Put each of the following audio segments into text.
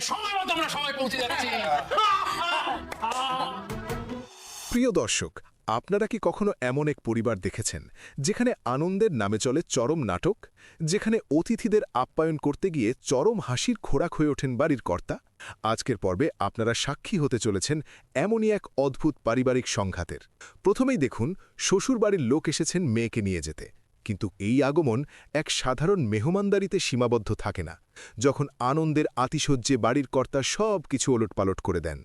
সময় মতো আমরা সবাই পৌঁছে যাচ্ছি। প্রিয় দর্শক, আপনারা কি কখনো এমন এক পরিবার দেখেছেন যেখানে আনন্দের নামে চলে চরম নাটক, যেখানে অতিথিদের আপ্যায়ন করতে গিয়ে চরম হাসির খোরাক হয়ে ওঠেন বাড়ির কর্তা? আজকের পর্বে আপনারা সাক্ষী হতে চলেছেন এমনই এক অদ্ভুত পারিবারিক সংঘাতের। প্রথমেই দেখুন, শ্বশুরবাড়ির লোক এসেছেন মেয়েকে নিয়ে যেতে, কিন্তু এই আগমন এক সাধারণ মেহমানদারিতে সীমাবদ্ধ থাকে না। যখন আনন্দের আতিশয্যে বাড়ির কর্তা সব কিছু ওলটপালট করে দেন,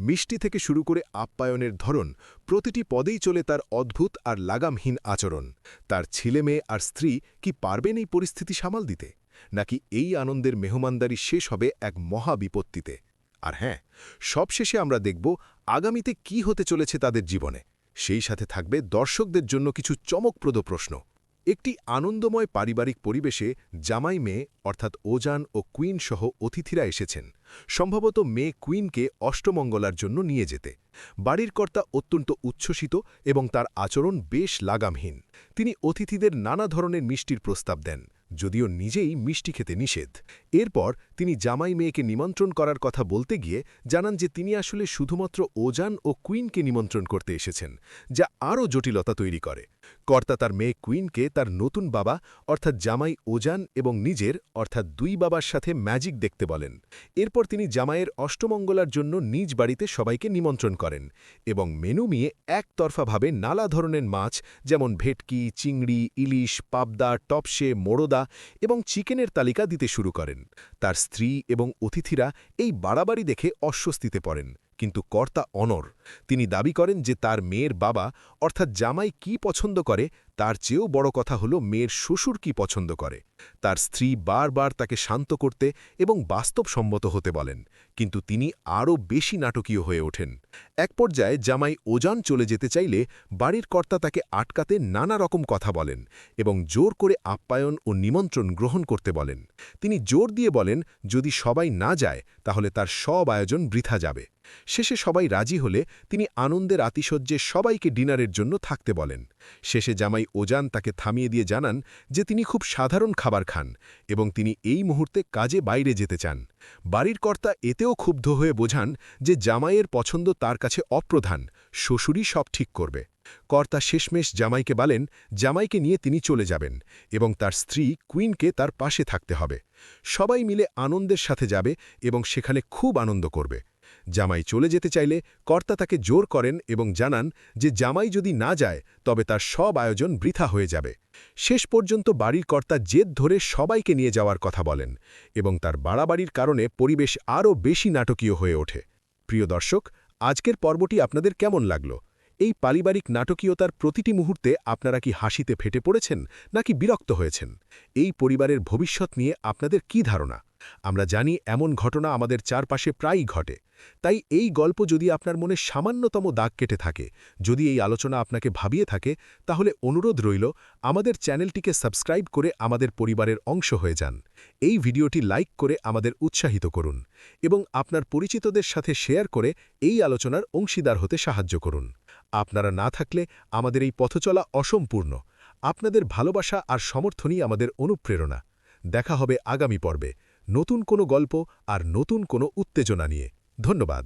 মিষ্টি থেকে শুরু করে আপ্যায়নের ধরন, প্রতিটি পদেই চলে তার অদ্ভুত আর লাগামহীন আচরণ। তার ছেলেমেয়ে আর স্ত্রী কি পারবেন এই পরিস্থিতি সামাল দিতে, নাকি এই আনন্দের মেহমানদারি শেষ হবে এক মহা বিপত্তিতে? আর হ্যাঁ, সবশেষে আমরা দেখব আগামীতে কি হতে চলেছে তাদের জীবনে। সেই সাথে থাকবে দর্শকদের জন্য কিছু চমকপ্রদ প্রশ্ন। একটি আনন্দময় পারিবারিক পরিবেশে জামাই মেয়ে অর্থাৎ ওজান ও কুইন সহ অতিথিরা এসেছেন, সম্ভবত মেয়ে কুইনকে অষ্টমঙ্গলার জন্য নিয়ে যেতে। বাড়ির কর্তা অত্যন্ত উচ্ছ্বসিত এবং তার আচরণ বেশ লাগামহীন। তিনি অতিথিদের নানা ধরনের মিষ্টির প্রস্তাব দেন, যদিও নিজেই মিষ্টি খেতে নিষেধ। এরপর তিনি জামাই মেয়েকে নিমন্ত্রণ করার কথা বলতে গিয়ে জানান যে তিনি আসলে শুধুমাত্র ওজান ও কুইনকে নিমন্ত্রণ করতে এসেছেন, যা আরও জটিলতা তৈরি করে। কর্তা তার মেয়ে কুইনকে তার নতুন বাবা অর্থাৎ জামাই ওজান এবং নিজের অর্থাৎ দুই বাবার সাথে ম্যাজিক দেখতে বলেন। এরপর তিনি জামাইয়ের অষ্টমঙ্গলার জন্য নিজ বাড়িতে সবাইকে নিমন্ত্রণ করেন এবং মেনু নিয়ে একতরফাভাবে নানা ধরনের মাছ যেমন ভেটকি, চিংড়ি, ইলিশ, পাবদা, টপসে, মোড়দা এবং চিকেনের তালিকা দিতে শুরু করেন। তার স্ত্রী এবং অতিথিরা এই বাড়াবাড়ি দেখে অস্বস্তিতে পড়েন, কিন্তু কর্তা অনড়। তিনি দাবি করেন যে তার মেয়ের বাবা অর্থাৎ জামাই কি পছন্দ করে তার চেয়েও বড় কথা হলো মেয়ের শ্বশুর কি পছন্দ করে। তার স্ত্রী বারবার তাকে শান্ত করতে এবং বাস্তবসম্মত হতে বলেন, কিন্তু তিনি আরও বেশি নাটকীয় হয়ে ওঠেন। এক পর্যায়ে জামাই ওজান চলে যেতে চাইলে বাড়ির কর্তা তাকে আটকাতে নানা রকম কথা বলেন এবং জোর করে আপ্যায়ন ও নিমন্ত্রণ গ্রহণ করতে বলেন। তিনি জোর দিয়ে বলেন যদি সবাই না যায় তাহলে তার সব আয়োজন বৃথা যাবে। শেষে সবাই রাজি হলে তিনি আনন্দের আতিশয্যে সবাইকে ডিনারের জন্য থাকতে বলেন। শেষে জামাই ওজান তাকে থামিয়ে দিয়ে জানান যে তিনি খুব সাধারণ খাবার খান এবং তিনি এই মুহূর্তে কাজে বাইরে যেতে চান। বাড়ির কর্তা এতেও ক্ষুব্ধ হয়ে বোঝান যে জামাইয়ের পছন্দ তার কাছে অপ্রধান, শ্বশুরই সব ঠিক করবে। কর্তা শেষমেশ জামাইকে বলেন জামাইকে নিয়ে তিনি চলে যাবেন এবং তার স্ত্রী কুইনকে তার পাশে থাকতে হবে। সবাই মিলে আনন্দের সাথে যাবে এবং সেখানে খুব আনন্দ করবে। জামাই চলে যেতে চাইলে কর্তা তাকে জোর করেন এবং জানান যে জামাই যদি না যায় তবে তার সব আয়োজন বৃথা হয়ে যাবে। শেষ পর্যন্ত বাড়ির কর্তা জেদ ধরে সবাইকে নিয়ে যাওয়ার কথা বলেন এবং তার বাড়াবাড়ির কারণে পরিবেশ আরও বেশি নাটকীয় হয়ে ওঠে। প্রিয় দর্শক, আজকের পর্বটি আপনাদের কেমন লাগলো? এই পারিবারিক নাটকীয়তার প্রতিটি মুহূর্তে আপনারা কি হাসিতে ফেটে পড়েছেন নাকি বিরক্ত হয়েছেন? এই পরিবারের ভবিষ্যৎ নিয়ে আপনাদের কি ধারণা? আমরা জানি এমন ঘটনা আমাদের চারপাশে প্রায়ই ঘটে। তাই এই গল্প যদি আপনার মনে সামান্যতম দাগ কেটে থাকে, যদি এই আলোচনা আপনাকে ভাবিয়ে থাকে, তাহলে অনুরোধ রইল আমাদের চ্যানেলটিকে সাবস্ক্রাইব করে আমাদের পরিবারের অংশ হয়ে যান। এই ভিডিওটি লাইক করে আমাদের উৎসাহিত করুন এবং আপনার পরিচিতদের সাথে শেয়ার করে এই আলোচনার অংশীদার হতে সাহায্য করুন। আপনারা না থাকলে আমাদের এই পথচলা অসম্পূর্ণ। আপনাদের ভালোবাসা আর সমর্থনই আমাদের অনুপ্রেরণা। দেখা হবে আগামী পর্বে নতুন কোনো গল্প আর নতুন কোনো উত্তেজনা নিয়ে। ধন্যবাদ।